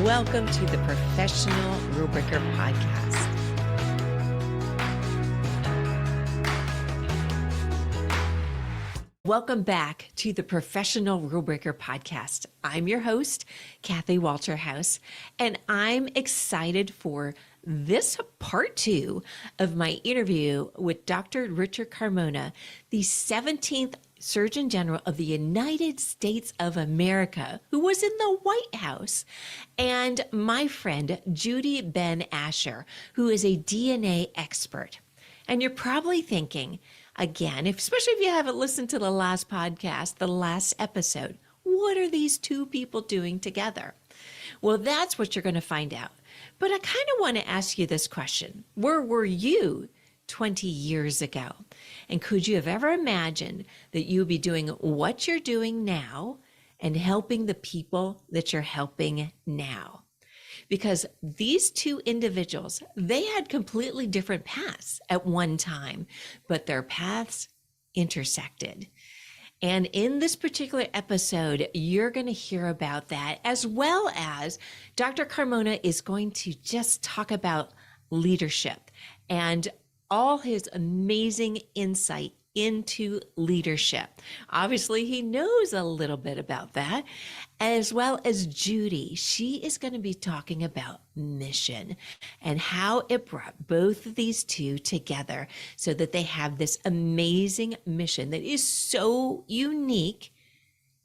Welcome to the Professional Rubricer Podcast. Welcome back to the Professional Rubricer Podcast. I'm your host, Kathy Walterhouse, and I'm excited for this part 2 of my interview with Dr. Richard Carmona, the 17th Surgeon General of the United States of America, who was in the White House, and my friend, Judy Ben Asher, who is a DNA expert. And you're probably thinking, again, especially if you haven't listened to the last podcast, the last episode, what are these two people doing together? Well, that's what you're going to find out. But I kind of want to ask you this question. Where were you 20 years ago? And could you have ever imagined that you'd be doing what you're doing now and helping the people that you're helping now? Because these two individuals, they had completely different paths at one time, but their paths intersected. And in this particular episode, you're going to hear about that, as well as Dr. Carmona is going to just talk about leadership and all his amazing insight into leadership. Obviously, he knows a little bit about that, as well as Judy. She is going to be talking about mission and how it brought both of these two together so that they have this amazing mission that is so unique,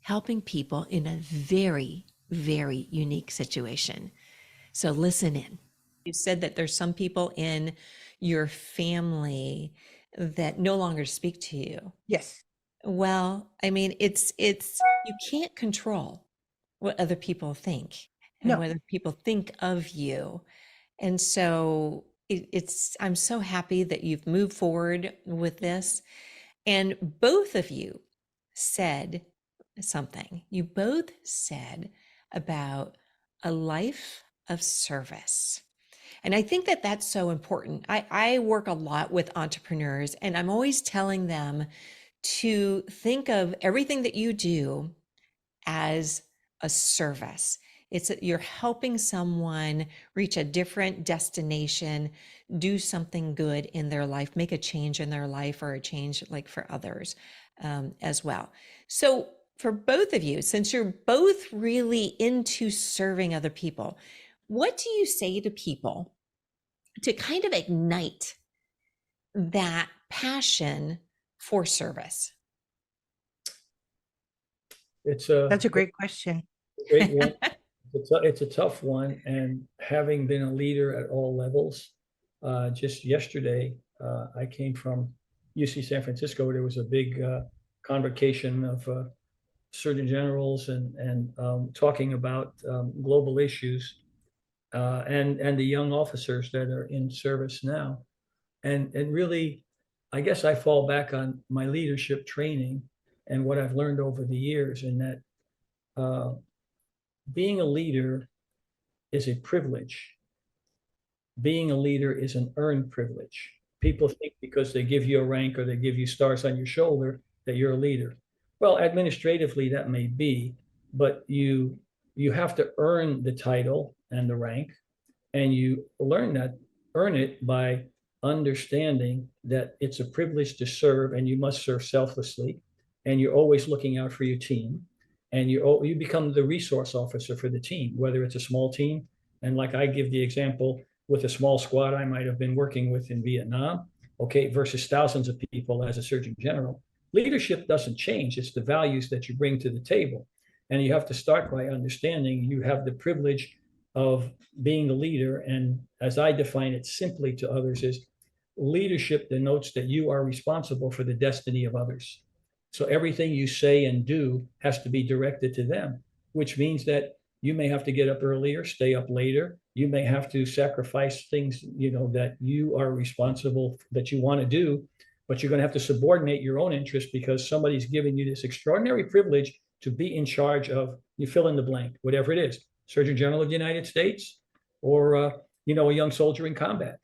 helping people in a very, very unique situation. So listen in. You said that there's some people in your family that no longer speak to you. Yes. Well, I mean, it's you can't control what other people think and No. whether people think of you. And so I'm so happy that you've moved forward with this. And both of you said something. You both said about a life of service. And I think that that's so important. I work a lot with entrepreneurs, and I'm always telling them to think of everything that you do as a service. It's that you're helping someone reach a different destination, do something good in their life, make a change in their life, or a change like for others as well. So for both of you, since you're both really into serving other people, what do you say to people to kind of ignite that passion for service? That's a great question. Great one. It's a tough one. And having been a leader at all levels, just yesterday, I came from UC San Francisco. There was a big convocation of surgeon generals and talking about global issues. And the young officers that are in service now. And really, I guess I fall back on my leadership training and what I've learned over the years, in that being a leader is a privilege. Being a leader is an earned privilege. People think because they give you a rank or they give you stars on your shoulder that you're a leader. Well, administratively, that may be, but you have to earn the title and the rank, and you earn it by understanding that it's a privilege to serve, and you must serve selflessly, and you're always looking out for your team, and you become the resource officer for the team, whether it's a small team. And like I give the example with a small squad I might have been working with in Vietnam, okay, versus thousands of people as a Surgeon General. Leadership doesn't change. It's the values that you bring to the table. And you have to start by understanding you have the privilege of being the leader. And as I define it simply to others, is leadership denotes that you are responsible for the destiny of others. So everything you say and do has to be directed to them, which means that you may have to get up earlier, stay up later. You may have to sacrifice things, that you are responsible, that you want to do, but you're going to have to subordinate your own interests because somebody's giving you this extraordinary privilege to be in charge of, you fill in the blank, whatever it is, Surgeon General of the United States, or, a young soldier in combat.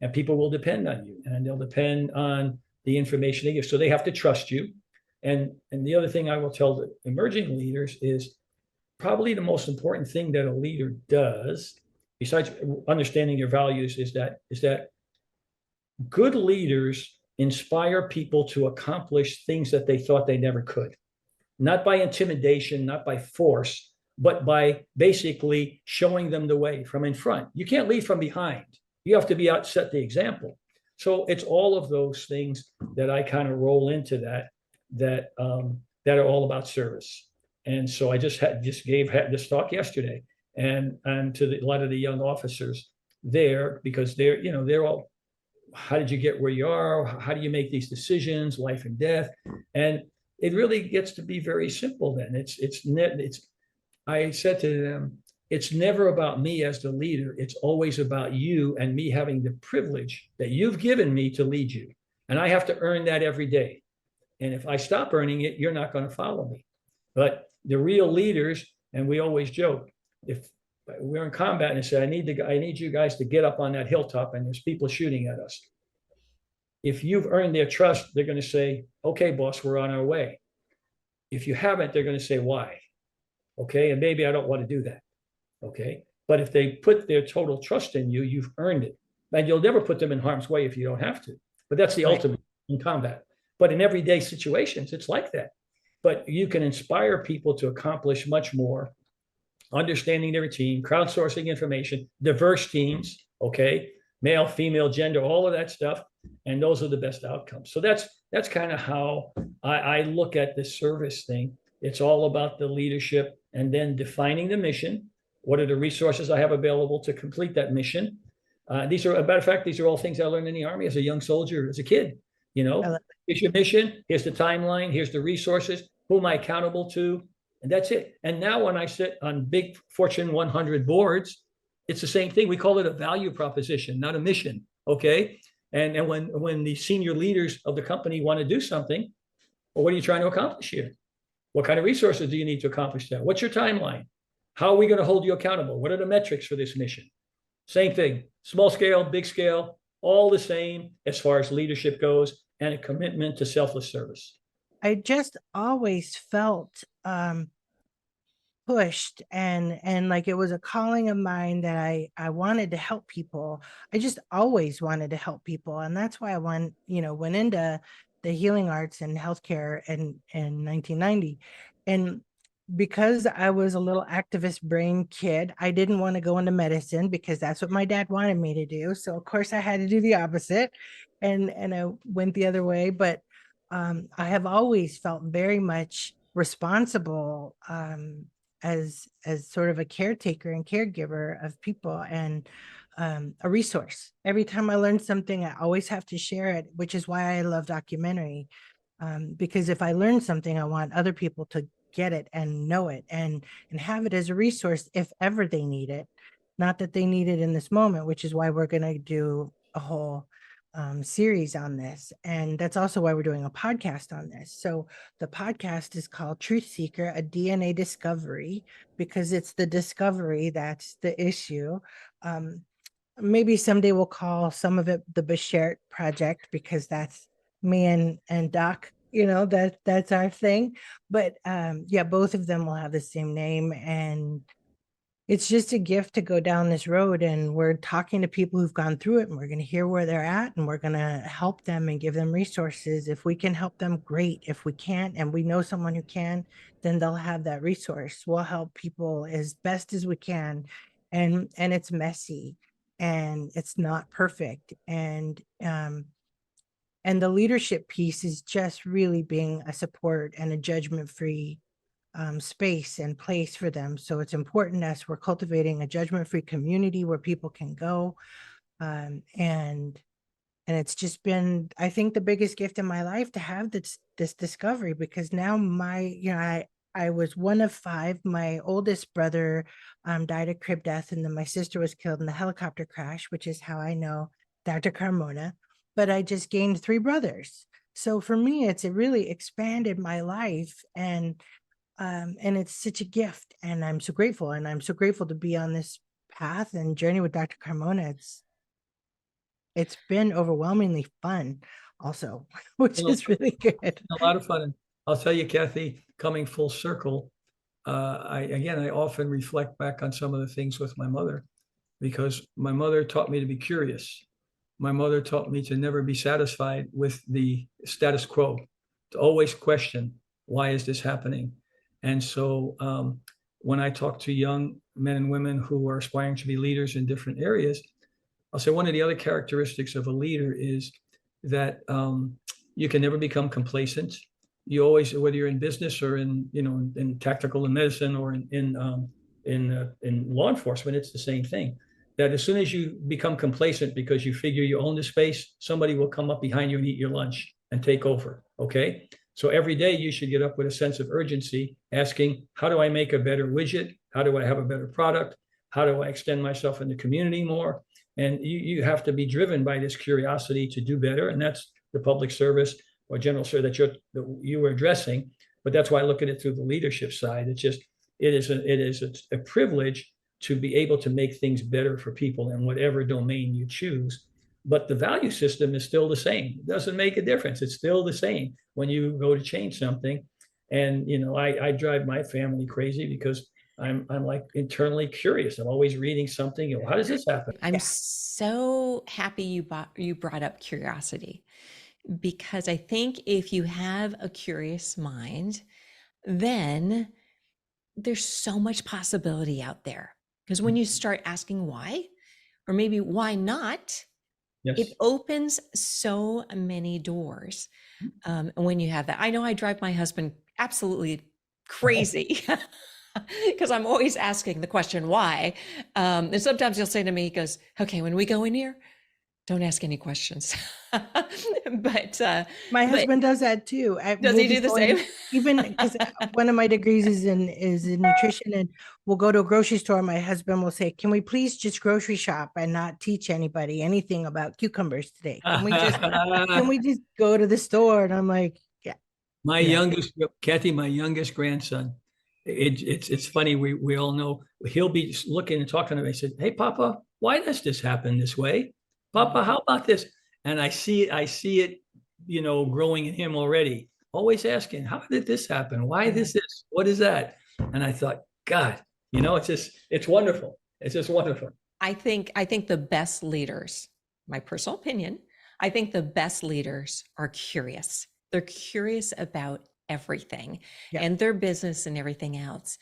And people will depend on you, and they'll depend on the information they give. So they have to trust you. And the other thing I will tell the emerging leaders is probably the most important thing that a leader does, besides understanding your values, is that good leaders inspire people to accomplish things that they thought they never could, not by intimidation, not by force, but by basically showing them the way from in front. You can't lead from behind. You have to be out, set the example. So it's all of those things that I kind of roll into that are all about service. And so I just gave this talk yesterday, and to a lot of the young officers there, because they're all, how did you get where you are? How do you make these decisions, life and death? And it really gets to be very simple. Then I said to them, it's never about me as the leader. It's always about you and me having the privilege that you've given me to lead you. And I have to earn that every day. And if I stop earning it, you're not going to follow me. But the real leaders, and we always joke, if we're in combat and say, I need you guys to get up on that hilltop and there's people shooting at us. If you've earned their trust, they're going to say, okay, boss, we're on our way. If you haven't, they're going to say, why? Okay. And maybe I don't want to do that. Okay. But if they put their total trust in you, you've earned it. And you'll never put them in harm's way if you don't have to. But that's the ultimate in combat. But in everyday situations, it's like that. But you can inspire people to accomplish much more, understanding their team, crowdsourcing information, diverse teams, okay, male, female, gender, all of that stuff. And those are the best outcomes. So that's kind of how I look at this service thing. It's all about the leadership and then defining the mission. What are the resources I have available to complete that mission? These are, as a matter of fact, these are all things I learned in the Army as a young soldier, as a kid. Here's your mission, here's the timeline, here's the resources, who am I accountable to? And that's it. And now when I sit on big Fortune 100 boards, it's the same thing. We call it a value proposition, not a mission, okay? And when the senior leaders of the company want to do something, well, what are you trying to accomplish here? What kind of resources do you need to accomplish that? What's your timeline? How are we going to hold you accountable? What are the metrics for this mission? Same thing, small scale, big scale, all the same as far as leadership goes, and a commitment to selfless service. I just always felt pushed and like it was a calling of mine that I wanted to help people. I just always wanted to help people. And that's why I went into the healing arts and healthcare in 1990. And because I was a little activist brain kid, I didn't want to go into medicine because that's what my dad wanted me to do. So of course I had to do the opposite, and I went the other way. But I have always felt very much responsible as sort of a caretaker and caregiver of people, and a resource. Every time I learn something, I always have to share it, which is why I love documentary. Because if I learn something, I want other people to get it and know it and have it as a resource if ever they need it. Not that they need it in this moment, which is why we're going to do a whole series on this. And that's also why we're doing a podcast on this. So the podcast is called Truth Seeker, a DNA Discovery, because it's the discovery that's the issue. Maybe someday we'll call some of it the Bashert Project, because that's me and Doc, that's our thing. But yeah, both of them will have the same name, and it's just a gift to go down this road. And we're talking to people who've gone through it, and we're going to hear where they're at, and we're going to help them and give them resources. If we can help them, great. If we can't, and we know someone who can, then they'll have that resource. We'll help people as best as we can. And it's messy and it's not perfect. And the leadership piece is just really being a support and a judgment-free space and place for them. So it's important as we're cultivating a judgment-free community where people can go. And it's just been, I think, the biggest gift in my life to have this discovery, because now I was one of 5. My oldest brother died a crib death, and then my sister was killed in the helicopter crash, which is how I know Dr. Carmona. But I just gained 3 brothers. So for me, it really expanded my life, and it's such a gift, and I'm so grateful. And I'm so grateful to be on this path and journey with Dr. Carmona. It's been overwhelmingly fun also, which is really good. A lot of fun. And I'll tell you, Kathy, coming full circle, I often reflect back on some of the things with my mother, because my mother taught me to be curious. My mother taught me to never be satisfied with the status quo, to always question, why is this happening? And so when I talk to young men and women who are aspiring to be leaders in different areas, I'll say one of the other characteristics of a leader is that you can never become complacent. You always, whether you're in business or in tactical and medicine or in law enforcement, it's the same thing. That as soon as you become complacent because you figure you own the space, somebody will come up behind you and eat your lunch and take over. Okay. So every day you should get up with a sense of urgency, asking, how do I make a better widget? How do I have a better product? How do I extend myself in the community more? And you have to be driven by this curiosity to do better. And that's the public service or general service that you were addressing. But that's why I look at it through the leadership side. It is a privilege to be able to make things better for people in whatever domain you choose. But the value system is still the same. It doesn't make a difference. It's still the same when you go to change something. And, I drive my family crazy because I'm like internally curious. I'm always reading something. How does this happen? I'm so happy you brought up curiosity, because I think if you have a curious mind, then there's so much possibility out there. Because when you start asking why, or maybe why not, Yes. it opens so many doors. When you have that, I know I drive my husband absolutely crazy because I'm always asking the question why. And sometimes he'll say to me, he goes, okay, when we go in here, don't ask any questions. but My husband does that too. Does he do the same? Even because one of my degrees is in nutrition, and we'll go to a grocery store. My husband will say, "Can we please just grocery shop and not teach anybody anything about cucumbers today? Can we just go to the store?" And I'm like, "Yeah." My youngest, Kathy, my youngest grandson. It's funny. We all know he'll be looking and talking to me. I said, "Hey, Papa, why does this happen this way? Papa, how about this?" And I see it, growing in him already. Always asking, "How did this happen? Why this? What is that?" And I thought, God, it's wonderful. It's just wonderful. I think the best leaders, my personal opinion, I think the best leaders are curious. They're curious about everything and their business and everything else.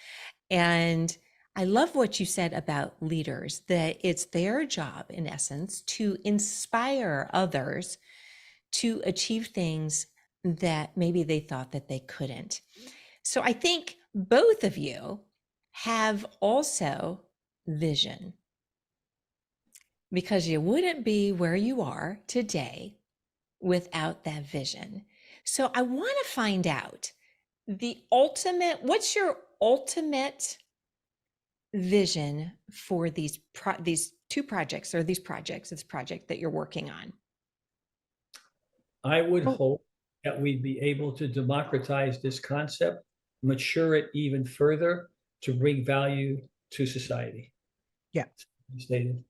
And I love what you said about leaders, that it's their job, in essence, to inspire others to achieve things that maybe they thought that they couldn't. So I think both of you have also vision, because you wouldn't be where you are today without that vision. So I want to find out what's your ultimate vision for these two projects, or this project that you're working on? I would hope that we'd be able to democratize this concept, mature it even further to bring value to society. Yeah. Stated.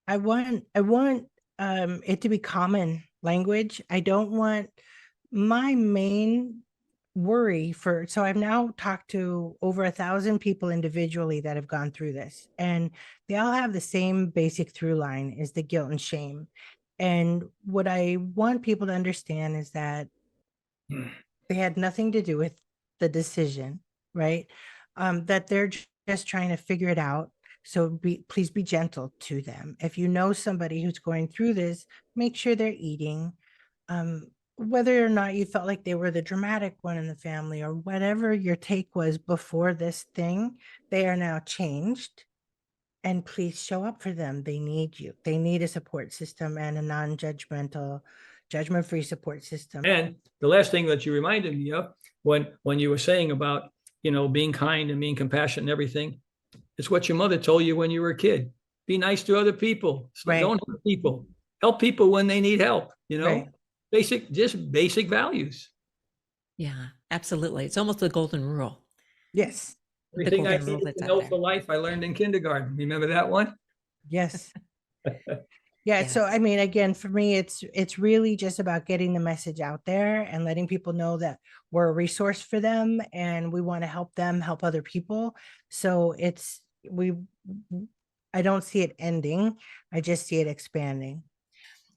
I want it to be common language. I don't want my main worry so I've now talked to over 1,000 people individually that have gone through this, and they all have the same basic through line, is the guilt and shame. And what I want people to understand is that they had nothing to do with the decision, right? That they're just trying to figure it out. So please be gentle to them. If you know somebody who's going through this, make sure they're eating. Whether or not you felt like they were the dramatic one in the family, or whatever your take was before this thing, they are now changed. And please show up for them. They need you. They need a support system, and a non-judgmental, judgment-free support system. And the last thing that you reminded me of, when you were saying about, being kind and being compassionate and everything, it's what your mother told you when you were a kid. Be nice to other people. Right. Don't hurt people. Help people when they need help. Right. Basic values. Yeah, absolutely. It's almost the golden rule. Yes. Everything I needed to know for life, I learned in kindergarten. Remember that one? Yes. Yeah. So, I mean, again, for me, it's really just about getting the message out there and letting people know that we're a resource for them, and we want to help them help other people. So I don't see it ending. I just see it expanding.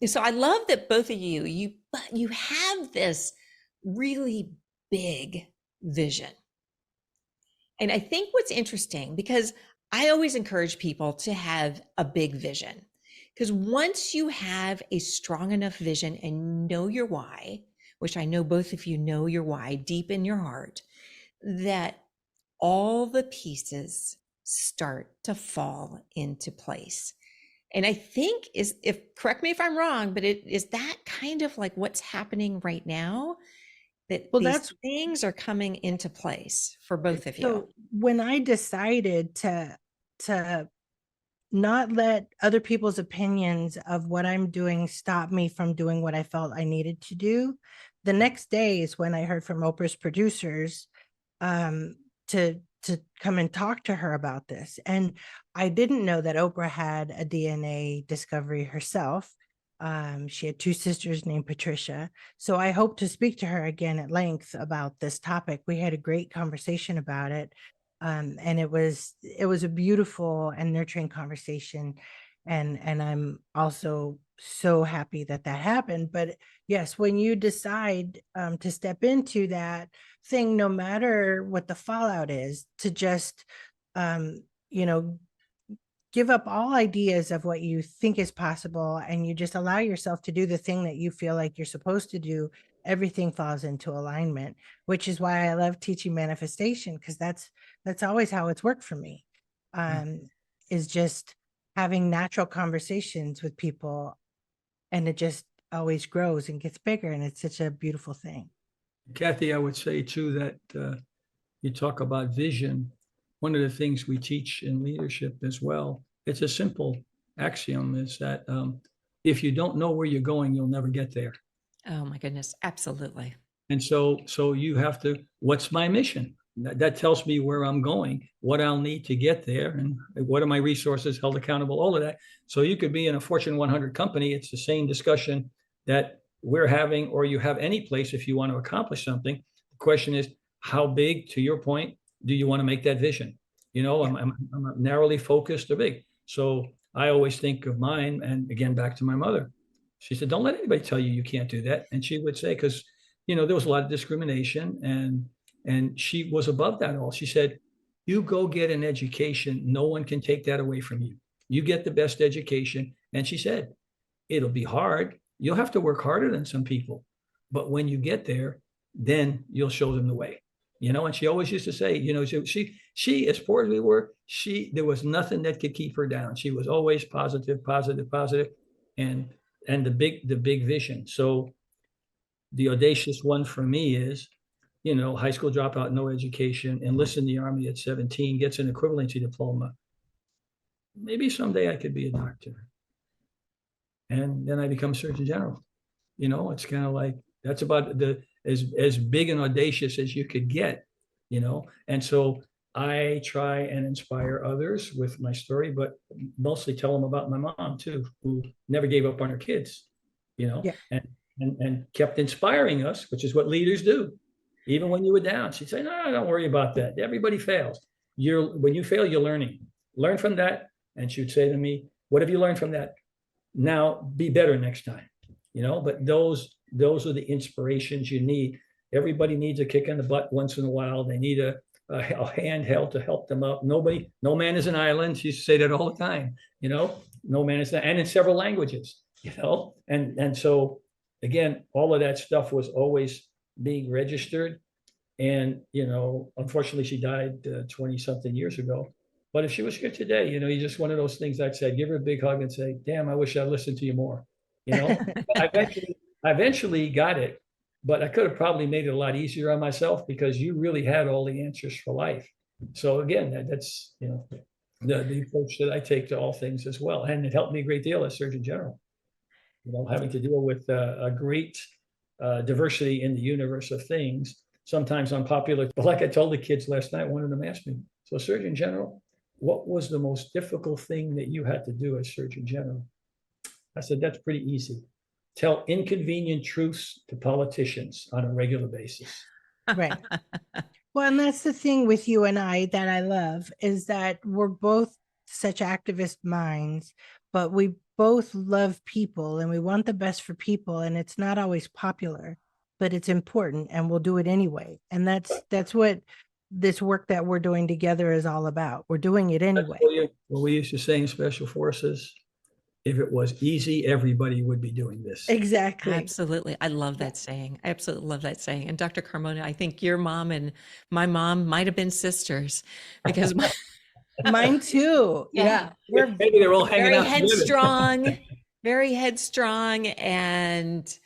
So I love that both of you have this really big vision. And I think what's interesting, because I always encourage people to have a big vision, because once you have a strong enough vision and know your why, which I know both of you know your why deep in your heart, that all the pieces start to fall into place. And I think correct me if I'm wrong, but is that kind of like what's happening right now, that Well, these that's things are coming into place for both of you? so when I decided to not let other people's opinions of what I'm doing stop me from doing what I felt I needed to do, the next day is when I heard from Oprah's producers to come and talk to her about this. And I didn't know that Oprah had a DNA discovery herself. She had two sisters named Patricia. So I hope to speak to her again at length about this topic. We had a great conversation about it. And it was a beautiful and nurturing conversation. And I'm also so happy that that happened. But yes, when you decide to step into that thing, no matter what the fallout is, to just you know, give up all ideas of what you think is possible, and you just allow yourself to do the thing that you feel like you're supposed to do, everything falls into alignment, which is why I love teaching manifestation, because that's always how it's worked for me. Is just having natural conversations with people, and it just always grows and gets bigger, and it's such a beautiful thing. Kathy, I would say too that you talk about vision. One of the things we teach in leadership as well, it's a simple axiom, is that if you don't know where you're going, you'll never get there. Oh my goodness, absolutely. And so you have to, what's my mission? That tells me where I'm going, what I'll need to get there, and what are my resources held accountable, all of that. So you could be in a Fortune 100 company. It's the same discussion that we're having, or you have any place if you want to accomplish something. The question is, how big, to your point, do you want to make that vision? You know, Yeah. I'm narrowly focused or big. So I always think of mine, and again, back to my mother. She said, don't let anybody tell you can't do that. And she would say, because, you know, there was a lot of discrimination, and she was above that all. She said, you go get an education. No one can take that away from you. You get the best education. And she said, it'll be hard. You'll have to work harder than some people. But when you get there, then you'll show them the way. You know, and she always used to say, you know, she, as poor as we were, there was nothing that could keep her down. She was always positive, positive, positive, and the big vision. So the audacious one for me is, you know, high school dropout, no education, enlists in the Army at 17, gets an equivalency diploma. Maybe someday I could be a doctor. And then I become Surgeon General. You know, it's kind of like, that's about as big and audacious as you could get, you know. And so I try and inspire others with my story, but mostly tell them about my mom too, who never gave up on her kids, you know, Yeah. and kept inspiring us, which is what leaders do. Even when you were down, she'd say, no, don't worry about that. Everybody fails. When you fail, you're learning. Learn from that. And she would say to me, what have you learned from that? Now be better next time, you know. But those are the inspirations you need. Everybody needs a kick in the butt once in a while. They need a handheld to help them up. No man is an island. She used to say that all the time, you know. No man is, and in several languages, you know. And so again, all of that stuff was always being registered. And, you know, unfortunately she died 20 something years ago. But if she was here today, you know, you just one of those things I'd say, give her a big hug and say, damn, I wish I listened to you more. You know, I eventually got it, but I could have probably made it a lot easier on myself, because you really had all the answers for life. So again, that's, you know, the approach that I take to all things as well. And it helped me a great deal as Surgeon General, you know, having to deal with a great diversity in the universe of things, sometimes unpopular. But like I told the kids last night, one of them asked me, so Surgeon General, what was the most difficult thing that you had to do as Surgeon General? I said, that's pretty easy. Tell inconvenient truths to politicians on a regular basis. Right. Well, and that's the thing with you and I that I love is that we're both such activist minds, but we both love people and we want the best for people. And it's not always popular, but it's important and we'll do it anyway. And that's what this work that we're doing together is all about. We're doing it anyway. What we used to say in Special Forces, if it was easy, everybody would be doing this. Exactly. Absolutely. I love that saying. I absolutely love that saying. And Dr. Carmona, I think your mom and my mom might have been sisters because mine too. Yeah. We're maybe they're all hanging very out headstrong, very headstrong, and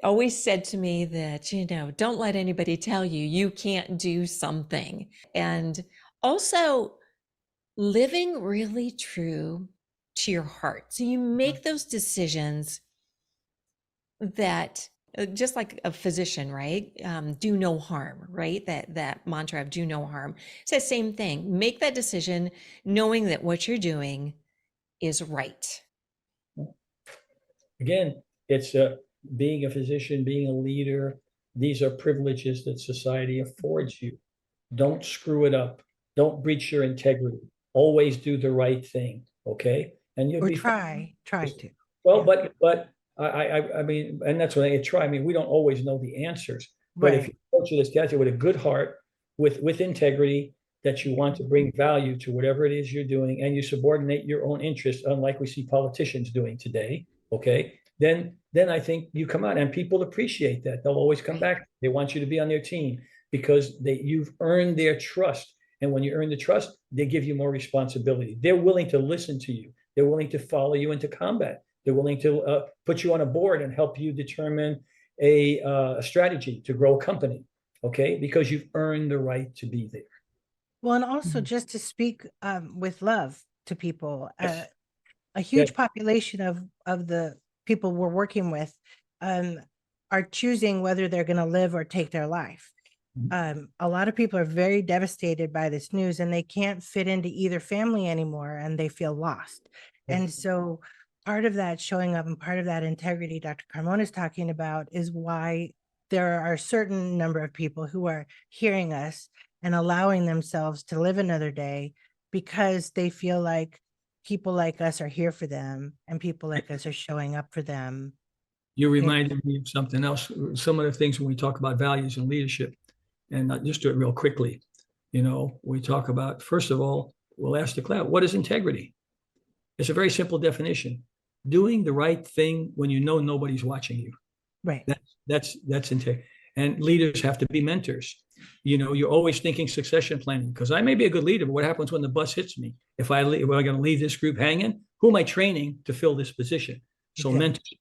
always said to me that, don't let anybody tell you you can't do something. And also living really true to your heart. So you make those decisions that just like a physician, right? Do no harm, right? That mantra of do no harm. It's the same thing. Make that decision knowing that what you're doing is right. Again, it's being a physician, being a leader. These are privileges that society affords you. Don't screw it up. Don't breach your integrity. Always do the right thing. Okay. And you'll be try to. Well, yeah. but I mean, and that's what I try. I mean, we don't always know the answers, but if you approach this, Kathy, with a good heart, with integrity, that you want to bring value to whatever it is you're doing, and you subordinate your own interests, unlike we see politicians doing today. Okay, then I think you come out, and people appreciate that. They'll always come back. They want you to be on their team because you've earned their trust, and when you earn the trust, they give you more responsibility. They're willing to listen to you. They're willing to follow you into combat. They're willing to put you on a board and help you determine a strategy to grow a company, okay? Because you've earned the right to be there. Well, and also just to speak with love to people. Yes. A huge population of the people we're working with are choosing whether they're going to live or take their life. A lot of people are very devastated by this news and they can't fit into either family anymore and they feel lost. And so part of that showing up and part of that integrity Dr. Carmona is talking about is why there are a certain number of people who are hearing us and allowing themselves to live another day because they feel like people like us are here for them and people like us are showing up for them. You reminded me of something else. Some of the things when we talk about values and leadership, and I'll just do it real quickly. We talk about, first of all, we'll ask the class, what is integrity? It's a very simple definition. Doing the right thing when you know nobody's watching you. Right. That's integrity. And leaders have to be mentors. You're always thinking succession planning, because I may be a good leader, but what happens when the bus hits me? If I'm going to leave this group hanging, who am I training to fill this position? So mentors.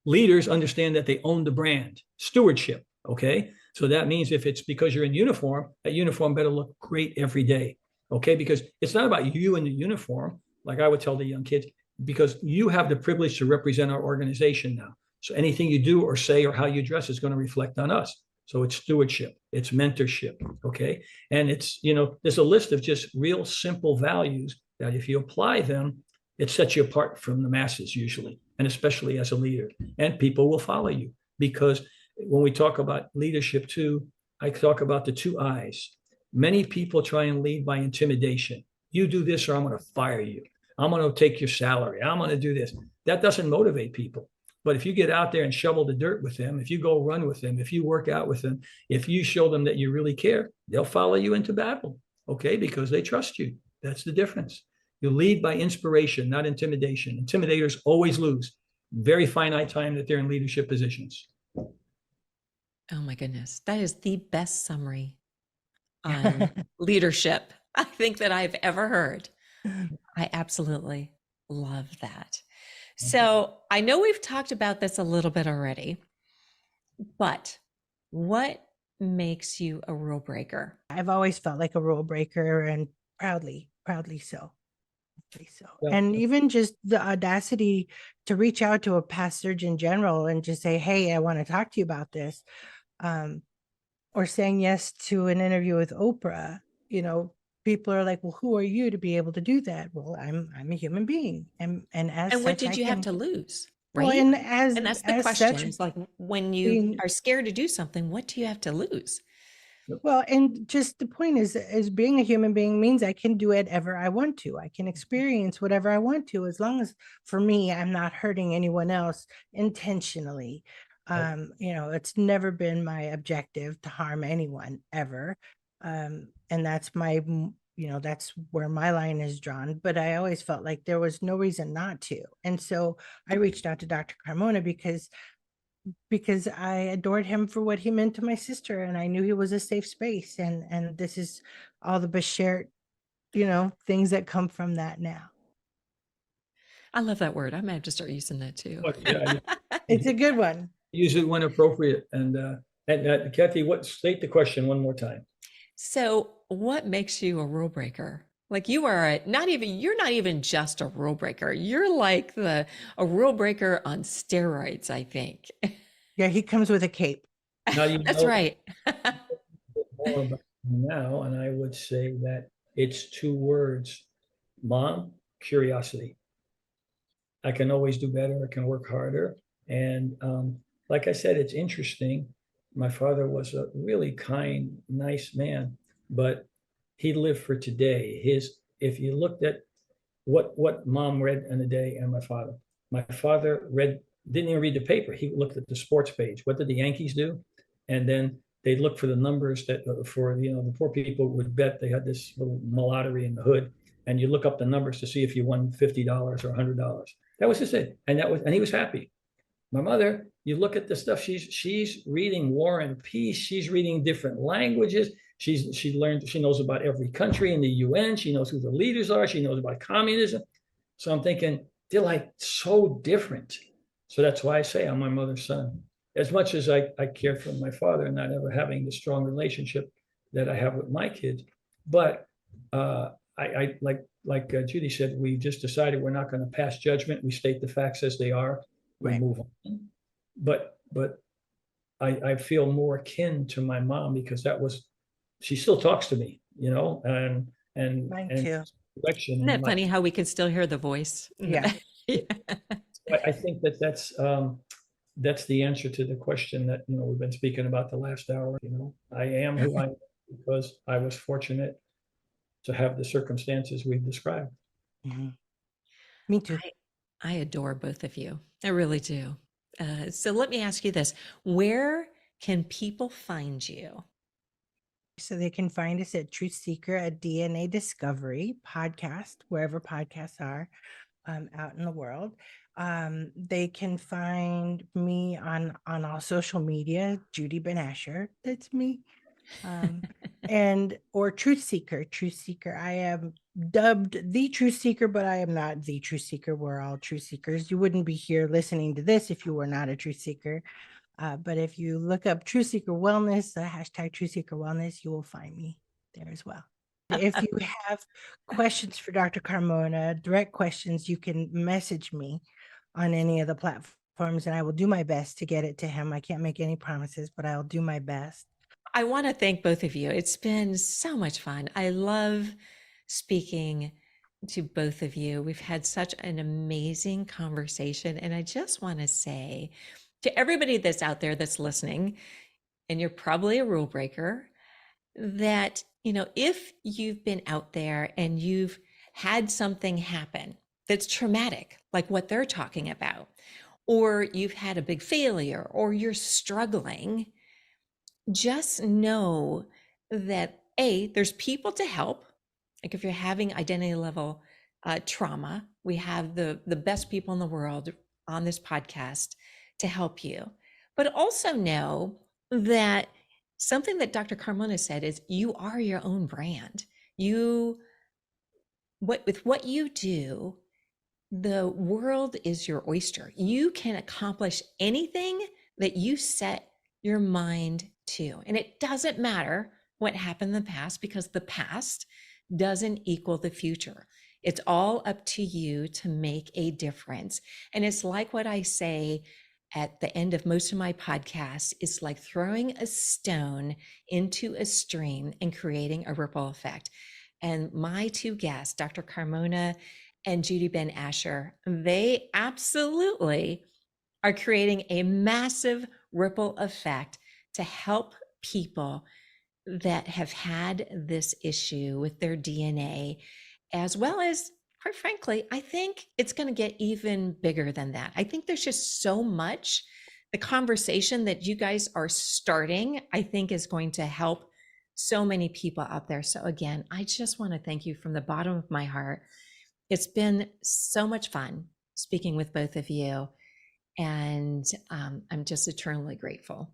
Leaders understand that they own the brand. Stewardship, okay? So that means if it's because you're in uniform, that uniform better look great every day, okay? Because it's not about you in the uniform, like I would tell the young kids, because you have the privilege to represent our organization now. So anything you do or say or how you dress is going to reflect on us. So it's stewardship, it's mentorship, okay? And it's, there's a list of just real simple values that if you apply them, it sets you apart from the masses usually, and especially as a leader. And people will follow you, because when we talk about leadership too, I talk about the 2 I's. Many people try and lead by intimidation. You do this or I'm going to fire you. I'm going to take your salary. I'm going to do this. That doesn't motivate people. But if you get out there and shovel the dirt with them, if you go run with them, if you work out with them, if you show them that you really care, they'll follow you into battle, okay? Because they trust you. That's the difference. You lead by inspiration, not intimidation. Intimidators always lose. Very finite time that they're in leadership positions. Oh my goodness. That is the best summary on leadership I think that I've ever heard. I absolutely love that. So I know we've talked about this a little bit already, but what makes you a rule breaker? I've always felt like a rule breaker, and proudly so. Yeah. And even just the audacity to reach out to a past Surgeon General and just say, hey, I want to talk to you about this. Or saying yes to an interview with Oprah, people are like, well, who are you to be able to do that? Well, I'm a human being. And what did you have to lose? Well, right? and And that's the as such, question. It's like when you being are scared to do something, what do you have to lose? well, and just the point is being a human being means I can do whatever I want to. I can experience whatever I want to, as long as for me, I'm not hurting anyone else intentionally. Right. It's never been my objective to harm anyone ever. And that's that's where my line is drawn. But I always felt like there was no reason not to. And so I reached out to Dr. Carmona because I adored him for what he meant to my sister, and I knew he was a safe space, and this is all the Bashert, things that come from that now. I love that word. I might have to start using that too. But yeah, It's a good one. use it when appropriate. And Kathy, state the question one more time. So, what makes you a rule breaker? Like you're not even just a rule breaker. You're like a rule breaker on steroids, I think. Yeah, he comes with a cape. Now you That's know right. more about me now, and I would say that it's two words: mom, curiosity. I can always do better. I can work harder. And like I said, it's interesting. My father was a really kind, nice man, but he lived for today. If you looked at what mom read in a day and my father didn't even read the paper. He looked at the sports page. What did the Yankees do? And then they'd look for the numbers that for the poor people would bet. They had this little lottery in the hood, and you look up the numbers to see if you won $50 or $100. That was just it, and he was happy. My mother, you look at the stuff she's reading War and Peace. She's reading different languages. She knows about every country in the UN. She knows who the leaders are. She knows about communism. So I'm thinking they're like so different. So that's why I say I'm my mother's son. As much as I cared for my father and not ever having the strong relationship that I have with my kids, but I like Judy said, we just decided we're not going to pass judgment. We state the facts as they are. We Right. move on. But I feel more akin to my mom because she still talks to me, and Mine too. direction. Isn't that funny how we can still hear the voice? Yeah. I think that's the answer to the question that we've been speaking about the last hour. I am who I am because I was fortunate to have the circumstances we've described. Mhm. Me too. I adore both of you. I really do. So let me ask you this. Where can people find you? So they can find us at Truth Seeker, a DNA Discovery podcast, wherever podcasts are out in the world. They can find me on all social media, Judy Ben Asher. That's me. Or Truth Seeker. Truth Seeker. I am dubbed the Truth Seeker, but I am not the Truth Seeker. We're all Truth Seekers. You wouldn't be here listening to this if you were not a Truth Seeker. But if you look up Truth Seeker Wellness, the hashtag Truth Seeker Wellness, you will find me there as well. If you have questions for Dr. Carmona, direct questions, you can message me on any of the platforms, and I will do my best to get it to him. I can't make any promises, but I'll do my best. I want to thank both of you. It's been so much fun. I love speaking to both of you. We've had such an amazing conversation. And I just want to say to everybody that's out there that's listening, and you're probably a rule breaker, that, if you've been out there and you've had something happen that's traumatic, like what they're talking about, or you've had a big failure, or you're struggling, just know that there's people to help. Like if you're having identity level trauma, we have the best people in the world on this podcast to help you. But also know that something that Dr. Carmona said is you are your own brand. With what you do, the world is your oyster. You can accomplish anything that you set your mind to. And it doesn't matter what happened in the past because the past doesn't equal the future. It's all up to you to make a difference. And it's like what I say at the end of most of my podcasts, it's like throwing a stone into a stream and creating a ripple effect. And my two guests, Dr. Carmona and Judy Ben Asher, they absolutely are creating a massive ripple effect to help people that have had this issue with their DNA, as well as, quite frankly, I think it's going to get even bigger than that. I think there's just so much. The conversation that you guys are starting, I think, is going to help so many people out there. So again, I just want to thank you from the bottom of my heart. It's been so much fun speaking with both of you, and I'm just eternally grateful.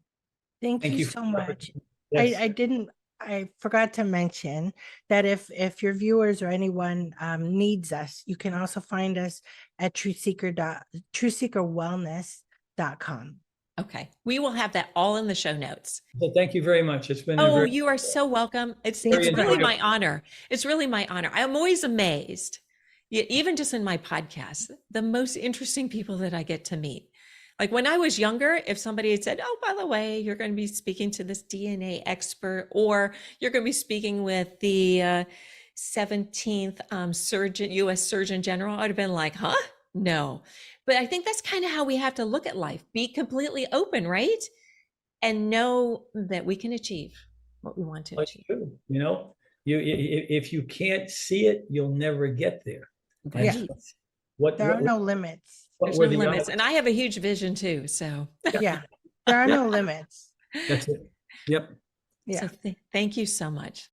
Thank you for so the much. opportunity. Yes. I forgot to mention that if your viewers or anyone needs us, you can also find us at trueseekerwellness.com. Okay. We will have that all in the show notes. So thank you very much. It's been Oh, you are so welcome. It's Thank you for really having my honor. It's really my honor. I'm always amazed, even just in my podcast, the most interesting people that I get to meet. Like when I was younger, if somebody had said, oh, by the way, you're going to be speaking to this DNA expert, or you're going to be speaking with the 17th U.S. Surgeon General, I'd have been like, huh? No. But I think that's kind of how we have to look at life. Be completely open, right? And know that we can achieve what we want to That's achieve. true. You know, if you can't see it, you'll never get there. Yeah. Right. There are no limits. There's no limits. And I have a huge vision too. So Yeah, there are no limits. That's it. Yep. Yeah. So thank you so much.